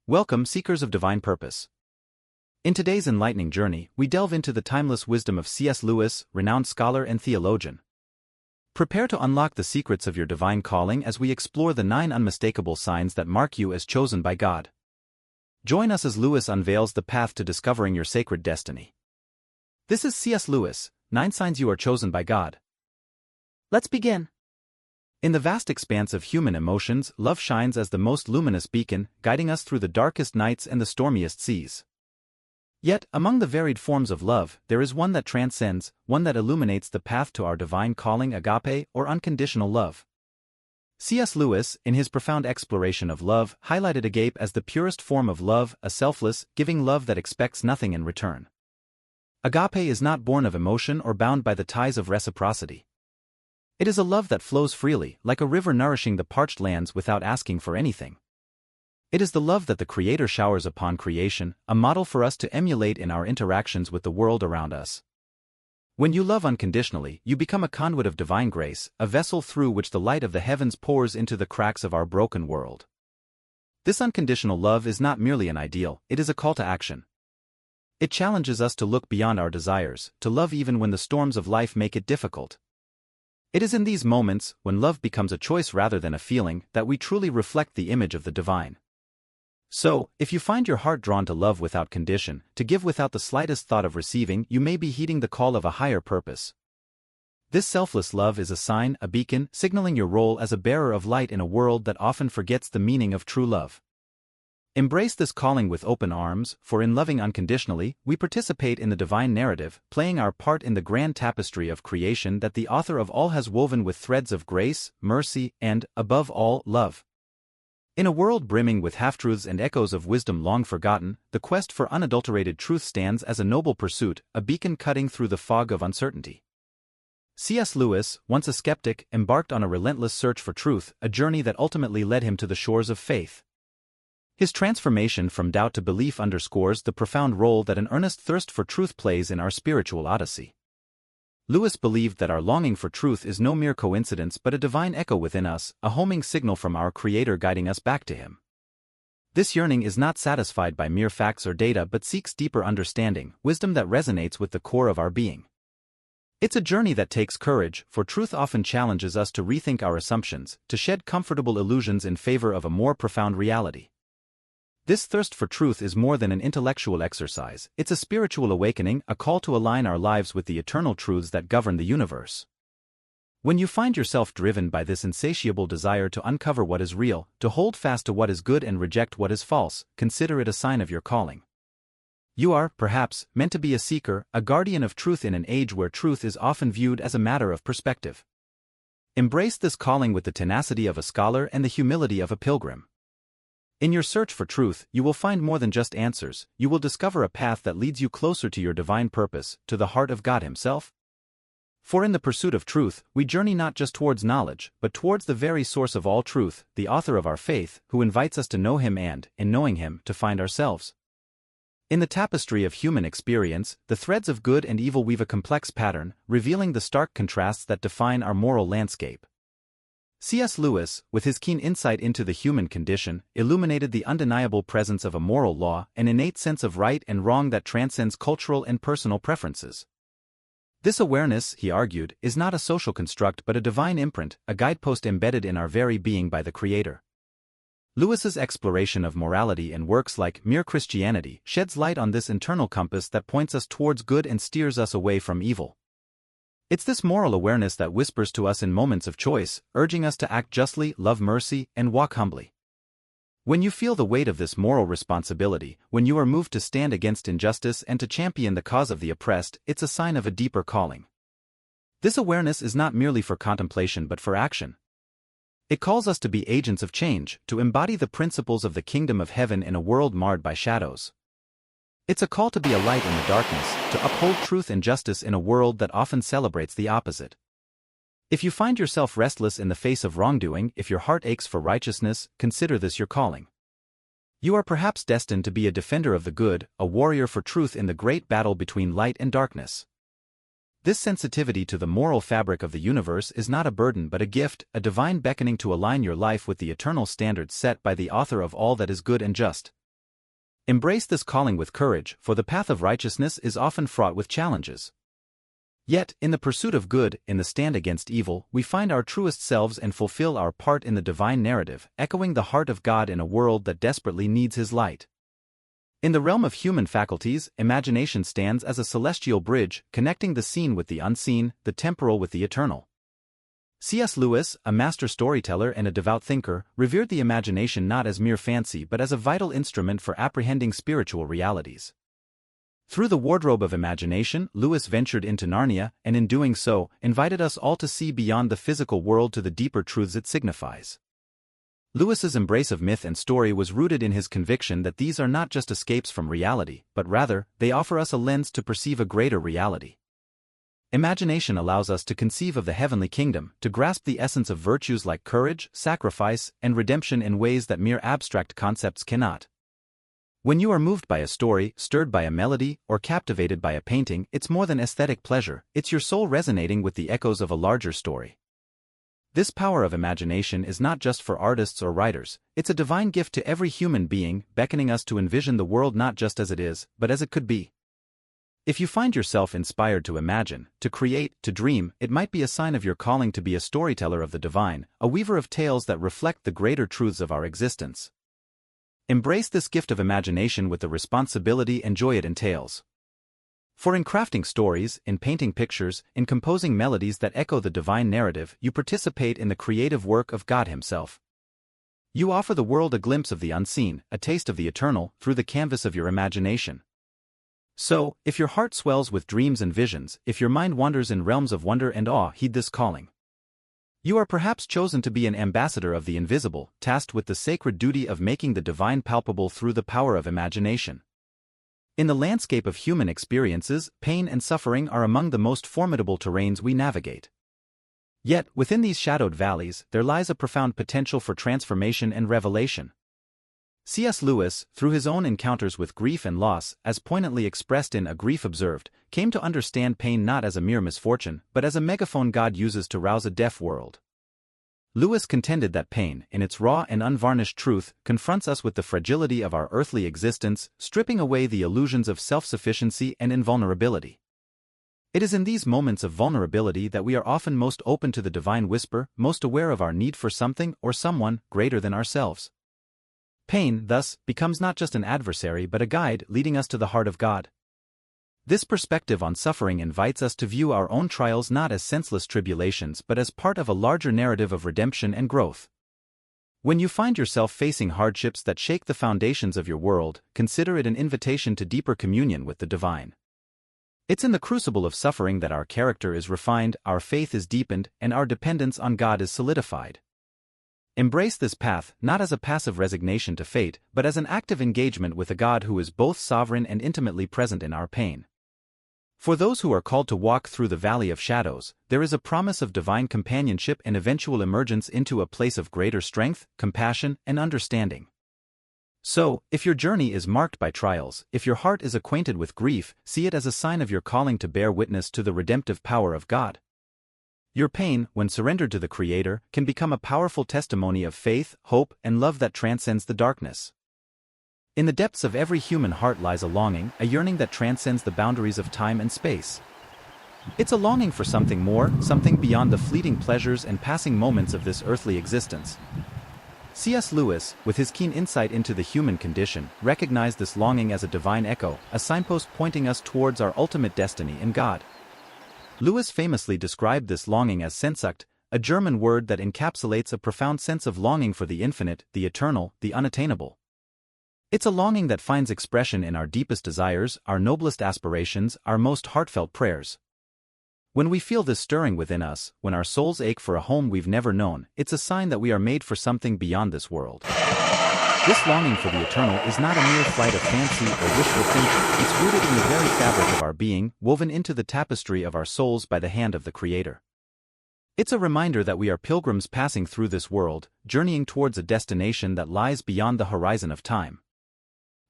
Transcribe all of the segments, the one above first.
Welcome, seekers of divine purpose. In today's enlightening journey, we delve into the timeless wisdom of C.S. Lewis, renowned scholar and theologian. Prepare to unlock the secrets of your divine calling as we explore the 9 unmistakable signs that mark you as chosen by God. Join us as Lewis unveils the path to discovering your sacred destiny. This is C.S. Lewis, 9 Signs You Are Chosen by God. Let's begin. In the vast expanse of human emotions, love shines as the most luminous beacon, guiding us through the darkest nights and the stormiest seas. Yet, among the varied forms of love, there is one that transcends, one that illuminates the path to our divine calling, agape, or unconditional love. C.S. Lewis, in his profound exploration of love, highlighted agape as the purest form of love, a selfless, giving love that expects nothing in return. Agape is not born of emotion or bound by the ties of reciprocity. It is a love that flows freely, like a river nourishing the parched lands without asking for anything. It is the love that the Creator showers upon creation, a model for us to emulate in our interactions with the world around us. When you love unconditionally, you become a conduit of divine grace, a vessel through which the light of the heavens pours into the cracks of our broken world. This unconditional love is not merely an ideal, it is a call to action. It challenges us to look beyond our desires, to love even when the storms of life make it difficult. It is in these moments, when love becomes a choice rather than a feeling, that we truly reflect the image of the divine. So, if you find your heart drawn to love without condition, to give without the slightest thought of receiving, you may be heeding the call of a higher purpose. This selfless love is a sign, a beacon, signaling your role as a bearer of light in a world that often forgets the meaning of true love. Embrace this calling with open arms, for in loving unconditionally, we participate in the divine narrative, playing our part in the grand tapestry of creation that the author of all has woven with threads of grace, mercy, and, above all, love. In a world brimming with half-truths and echoes of wisdom long forgotten, the quest for unadulterated truth stands as a noble pursuit, a beacon cutting through the fog of uncertainty. C.S. Lewis, once a skeptic, embarked on a relentless search for truth, a journey that ultimately led him to the shores of faith. His transformation from doubt to belief underscores the profound role that an earnest thirst for truth plays in our spiritual odyssey. Lewis believed that our longing for truth is no mere coincidence but a divine echo within us, a homing signal from our Creator guiding us back to Him. This yearning is not satisfied by mere facts or data but seeks deeper understanding, wisdom that resonates with the core of our being. It's a journey that takes courage, for truth often challenges us to rethink our assumptions, to shed comfortable illusions in favor of a more profound reality. This thirst for truth is more than an intellectual exercise, it's a spiritual awakening, a call to align our lives with the eternal truths that govern the universe. When you find yourself driven by this insatiable desire to uncover what is real, to hold fast to what is good and reject what is false, consider it a sign of your calling. You are, perhaps, meant to be a seeker, a guardian of truth in an age where truth is often viewed as a matter of perspective. Embrace this calling with the tenacity of a scholar and the humility of a pilgrim. In your search for truth, you will find more than just answers, you will discover a path that leads you closer to your divine purpose, to the heart of God Himself. For in the pursuit of truth, we journey not just towards knowledge, but towards the very source of all truth, the author of our faith, who invites us to know Him and, in knowing Him, to find ourselves. In the tapestry of human experience, the threads of good and evil weave a complex pattern, revealing the stark contrasts that define our moral landscape. C.S. Lewis, with his keen insight into the human condition, illuminated the undeniable presence of a moral law, an innate sense of right and wrong that transcends cultural and personal preferences. This awareness, he argued, is not a social construct but a divine imprint, a guidepost embedded in our very being by the Creator. Lewis's exploration of morality in works like Mere Christianity sheds light on this internal compass that points us towards good and steers us away from evil. It's this moral awareness that whispers to us in moments of choice, urging us to act justly, love mercy, and walk humbly. When you feel the weight of this moral responsibility, when you are moved to stand against injustice and to champion the cause of the oppressed, it's a sign of a deeper calling. This awareness is not merely for contemplation but for action. It calls us to be agents of change, to embody the principles of the kingdom of heaven in a world marred by shadows. It's a call to be a light in the darkness, to uphold truth and justice in a world that often celebrates the opposite. If you find yourself restless in the face of wrongdoing, if your heart aches for righteousness, consider this your calling. You are perhaps destined to be a defender of the good, a warrior for truth in the great battle between light and darkness. This sensitivity to the moral fabric of the universe is not a burden but a gift, a divine beckoning to align your life with the eternal standards set by the author of all that is good and just. Embrace this calling with courage, for the path of righteousness is often fraught with challenges. Yet, in the pursuit of good, in the stand against evil, we find our truest selves and fulfill our part in the divine narrative, echoing the heart of God in a world that desperately needs His light. In the realm of human faculties, imagination stands as a celestial bridge, connecting the seen with the unseen, the temporal with the eternal. C.S. Lewis, a master storyteller and a devout thinker, revered the imagination not as mere fancy but as a vital instrument for apprehending spiritual realities. Through the wardrobe of imagination, Lewis ventured into Narnia, and in doing so, invited us all to see beyond the physical world to the deeper truths it signifies. Lewis's embrace of myth and story was rooted in his conviction that these are not just escapes from reality, but rather, they offer us a lens to perceive a greater reality. Imagination allows us to conceive of the heavenly kingdom, to grasp the essence of virtues like courage, sacrifice, and redemption in ways that mere abstract concepts cannot. When you are moved by a story, stirred by a melody, or captivated by a painting, it's more than aesthetic pleasure, it's your soul resonating with the echoes of a larger story. This power of imagination is not just for artists or writers, it's a divine gift to every human being, beckoning us to envision the world not just as it is, but as it could be. If you find yourself inspired to imagine, to create, to dream, it might be a sign of your calling to be a storyteller of the divine, a weaver of tales that reflect the greater truths of our existence. Embrace this gift of imagination with the responsibility and joy it entails. For in crafting stories, in painting pictures, in composing melodies that echo the divine narrative, you participate in the creative work of God Himself. You offer the world a glimpse of the unseen, a taste of the eternal, through the canvas of your imagination. So, if your heart swells with dreams and visions, if your mind wanders in realms of wonder and awe, heed this calling. You are perhaps chosen to be an ambassador of the invisible, tasked with the sacred duty of making the divine palpable through the power of imagination. In the landscape of human experiences, pain and suffering are among the most formidable terrains we navigate. Yet, within these shadowed valleys, there lies a profound potential for transformation and revelation. C.S. Lewis, through his own encounters with grief and loss, as poignantly expressed in A Grief Observed, came to understand pain not as a mere misfortune, but as a megaphone God uses to rouse a deaf world. Lewis contended that pain, in its raw and unvarnished truth, confronts us with the fragility of our earthly existence, stripping away the illusions of self-sufficiency and invulnerability. It is in these moments of vulnerability that we are often most open to the divine whisper, most aware of our need for something or someone greater than ourselves. Pain, thus, becomes not just an adversary but a guide leading us to the heart of God. This perspective on suffering invites us to view our own trials not as senseless tribulations but as part of a larger narrative of redemption and growth. When you find yourself facing hardships that shake the foundations of your world, consider it an invitation to deeper communion with the divine. It's in the crucible of suffering that our character is refined, our faith is deepened, and our dependence on God is solidified. Embrace this path, not as a passive resignation to fate, but as an active engagement with a God who is both sovereign and intimately present in our pain. For those who are called to walk through the valley of shadows, there is a promise of divine companionship and eventual emergence into a place of greater strength, compassion, and understanding. So, if your journey is marked by trials, if your heart is acquainted with grief, see it as a sign of your calling to bear witness to the redemptive power of God. Your pain, when surrendered to the Creator, can become a powerful testimony of faith, hope, and love that transcends the darkness. In the depths of every human heart lies a longing, a yearning that transcends the boundaries of time and space. It's a longing for something more, something beyond the fleeting pleasures and passing moments of this earthly existence. C.S. Lewis, with his keen insight into the human condition, recognized this longing as a divine echo, a signpost pointing us towards our ultimate destiny in God. Lewis famously described this longing as Sehnsucht, a German word that encapsulates a profound sense of longing for the infinite, the eternal, the unattainable. It's a longing that finds expression in our deepest desires, our noblest aspirations, our most heartfelt prayers. When we feel this stirring within us, when our souls ache for a home we've never known, it's a sign that we are made for something beyond this world. This longing for the eternal is not a mere flight of fancy or wishful thinking, it's rooted in the very fabric of our being, woven into the tapestry of our souls by the hand of the Creator. It's a reminder that we are pilgrims passing through this world, journeying towards a destination that lies beyond the horizon of time.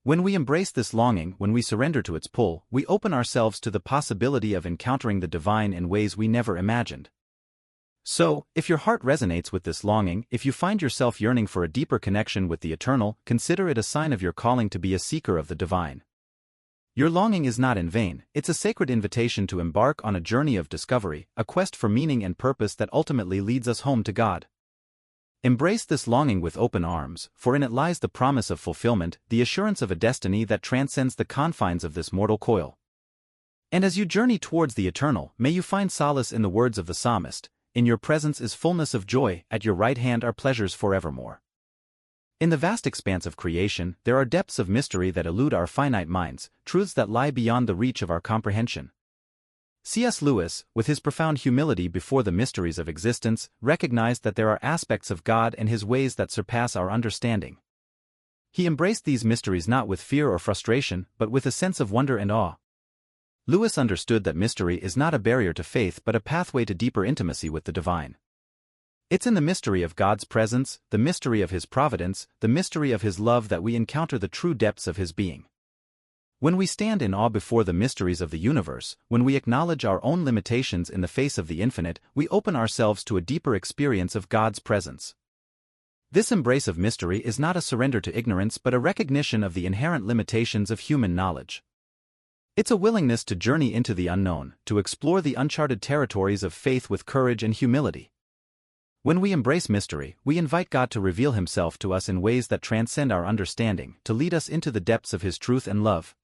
When we embrace this longing, when we surrender to its pull, we open ourselves to the possibility of encountering the divine in ways we never imagined. So, if your heart resonates with this longing, if you find yourself yearning for a deeper connection with the eternal, consider it a sign of your calling to be a seeker of the divine. Your longing is not in vain, it's a sacred invitation to embark on a journey of discovery, a quest for meaning and purpose that ultimately leads us home to God. Embrace this longing with open arms, for in it lies the promise of fulfillment, the assurance of a destiny that transcends the confines of this mortal coil. And as you journey towards the eternal, may you find solace in the words of the psalmist, "In your presence is fullness of joy, at your right hand are pleasures forevermore." In the vast expanse of creation, there are depths of mystery that elude our finite minds, truths that lie beyond the reach of our comprehension. C.S. Lewis, with his profound humility before the mysteries of existence, recognized that there are aspects of God and his ways that surpass our understanding. He embraced these mysteries not with fear or frustration, but with a sense of wonder and awe. Lewis understood that mystery is not a barrier to faith but a pathway to deeper intimacy with the divine. It's in the mystery of God's presence, the mystery of His providence, the mystery of His love that we encounter the true depths of His being. When we stand in awe before the mysteries of the universe, when we acknowledge our own limitations in the face of the infinite, we open ourselves to a deeper experience of God's presence. This embrace of mystery is not a surrender to ignorance but a recognition of the inherent limitations of human knowledge. It's a willingness to journey into the unknown, to explore the uncharted territories of faith with courage and humility. When we embrace mystery, we invite God to reveal Himself to us in ways that transcend our understanding, to lead us into the depths of His truth and love.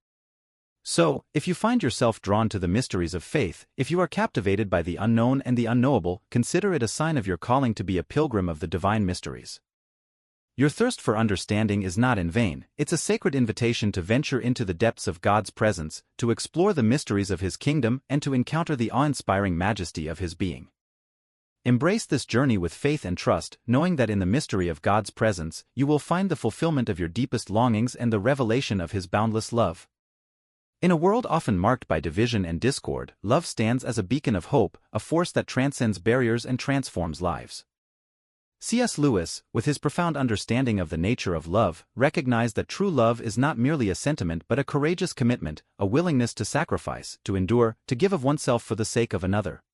So, if you find yourself drawn to the mysteries of faith, if you are captivated by the unknown and the unknowable, consider it a sign of your calling to be a pilgrim of the divine mysteries. Your thirst for understanding is not in vain, it's a sacred invitation to venture into the depths of God's presence, to explore the mysteries of His kingdom and to encounter the awe-inspiring majesty of His being. Embrace this journey with faith and trust, knowing that in the mystery of God's presence, you will find the fulfillment of your deepest longings and the revelation of His boundless love. In a world often marked by division and discord, love stands as a beacon of hope, a force that transcends barriers and transforms lives. C.S. Lewis, with his profound understanding of the nature of love, recognized that true love is not merely a sentiment but a courageous commitment, a willingness to sacrifice, to endure, to give of oneself for the sake of another.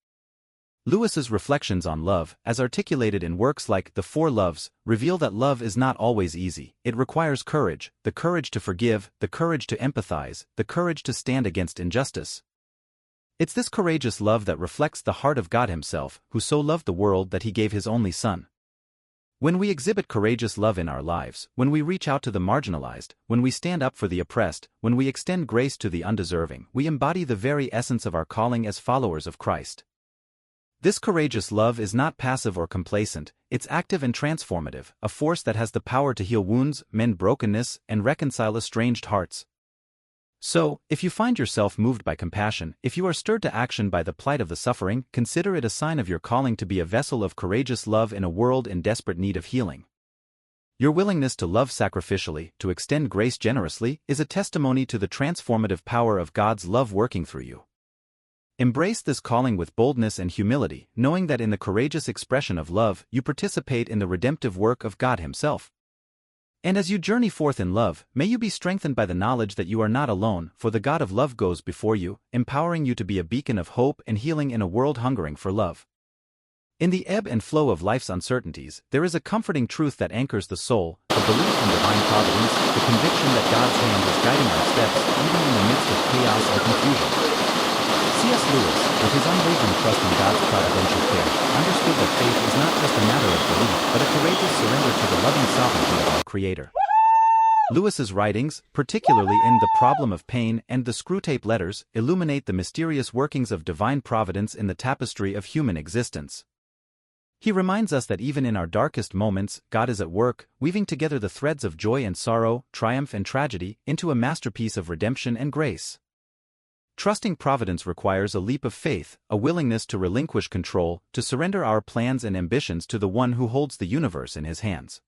Lewis's reflections on love, as articulated in works like The Four Loves, reveal that love is not always easy. It requires courage, the courage to forgive, the courage to empathize, the courage to stand against injustice. It's this courageous love that reflects the heart of God Himself, who so loved the world that He gave His only Son. When we exhibit courageous love in our lives, when we reach out to the marginalized, when we stand up for the oppressed, when we extend grace to the undeserving, we embody the very essence of our calling as followers of Christ. This courageous love is not passive or complacent, it's active and transformative, a force that has the power to heal wounds, mend brokenness, and reconcile estranged hearts. So, if you find yourself moved by compassion, if you are stirred to action by the plight of the suffering, consider it a sign of your calling to be a vessel of courageous love in a world in desperate need of healing. Your willingness to love sacrificially, to extend grace generously, is a testimony to the transformative power of God's love working through you. Embrace this calling with boldness and humility, knowing that in the courageous expression of love, you participate in the redemptive work of God Himself. And as you journey forth in love, may you be strengthened by the knowledge that you are not alone, for the God of love goes before you, empowering you to be a beacon of hope and healing in a world hungering for love. In the ebb and flow of life's uncertainties, there is a comforting truth that anchors the soul, the belief in divine providence, the conviction that God's hand is guiding our steps, even in the midst of chaos and confusion. C.S. Lewis, with his unwavering trust in God's providential care, understood that faith is not just a matter of belief, but a courageous surrender to the loving sovereignty of our Creator. Lewis's writings, particularly in The Problem of Pain and the Screwtape Letters, illuminate the mysterious workings of divine providence in the tapestry of human existence. He reminds us that even in our darkest moments, God is at work, weaving together the threads of joy and sorrow, triumph and tragedy, into a masterpiece of redemption and grace. Trusting providence requires a leap of faith, a willingness to relinquish control, to surrender our plans and ambitions to the one who holds the universe in His hands.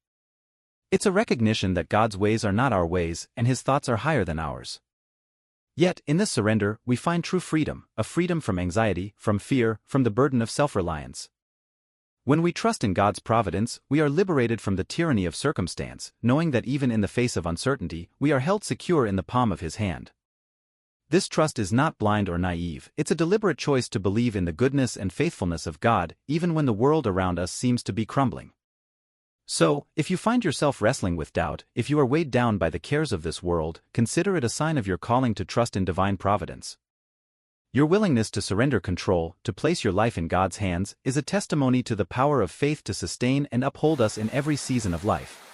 It's a recognition that God's ways are not our ways, and His thoughts are higher than ours. Yet, in this surrender, we find true freedom, a freedom from anxiety, from fear, from the burden of self-reliance. When we trust in God's providence, we are liberated from the tyranny of circumstance, knowing that even in the face of uncertainty, we are held secure in the palm of His hand. This trust is not blind or naive, it's a deliberate choice to believe in the goodness and faithfulness of God, even when the world around us seems to be crumbling. So, if you find yourself wrestling with doubt, if you are weighed down by the cares of this world, consider it a sign of your calling to trust in divine providence. Your willingness to surrender control, to place your life in God's hands, is a testimony to the power of faith to sustain and uphold us in every season of life.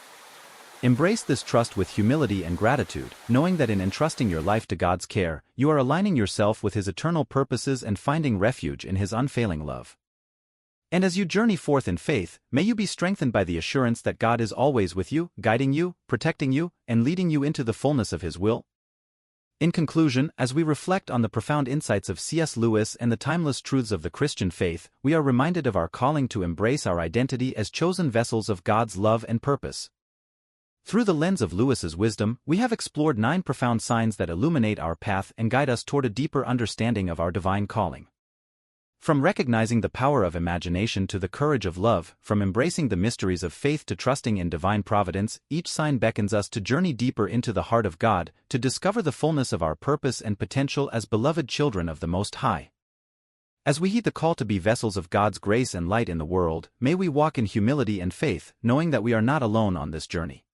Embrace this trust with humility and gratitude, knowing that in entrusting your life to God's care, you are aligning yourself with His eternal purposes and finding refuge in His unfailing love. And as you journey forth in faith, may you be strengthened by the assurance that God is always with you, guiding you, protecting you, and leading you into the fullness of His will. In conclusion, as we reflect on the profound insights of C.S. Lewis and the timeless truths of the Christian faith, we are reminded of our calling to embrace our identity as chosen vessels of God's love and purpose. Through the lens of Lewis's wisdom, we have explored 9 profound signs that illuminate our path and guide us toward a deeper understanding of our divine calling. From recognizing the power of imagination to the courage of love, from embracing the mysteries of faith to trusting in divine providence, each sign beckons us to journey deeper into the heart of God, to discover the fullness of our purpose and potential as beloved children of the Most High. As we heed the call to be vessels of God's grace and light in the world, may we walk in humility and faith, knowing that we are not alone on this journey.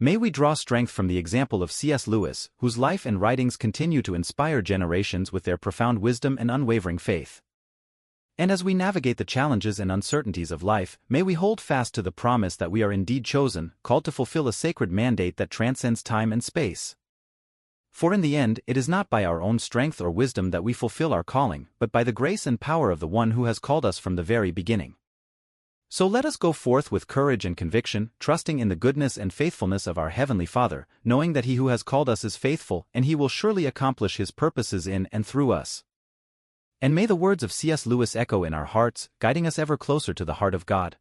May we draw strength from the example of C.S. Lewis, whose life and writings continue to inspire generations with their profound wisdom and unwavering faith. And as we navigate the challenges and uncertainties of life, may we hold fast to the promise that we are indeed chosen, called to fulfill a sacred mandate that transcends time and space. For in the end, it is not by our own strength or wisdom that we fulfill our calling, but by the grace and power of the One who has called us from the very beginning. So let us go forth with courage and conviction, trusting in the goodness and faithfulness of our Heavenly Father, knowing that He who has called us is faithful, and He will surely accomplish His purposes in and through us. And may the words of C.S. Lewis echo in our hearts, guiding us ever closer to the heart of God.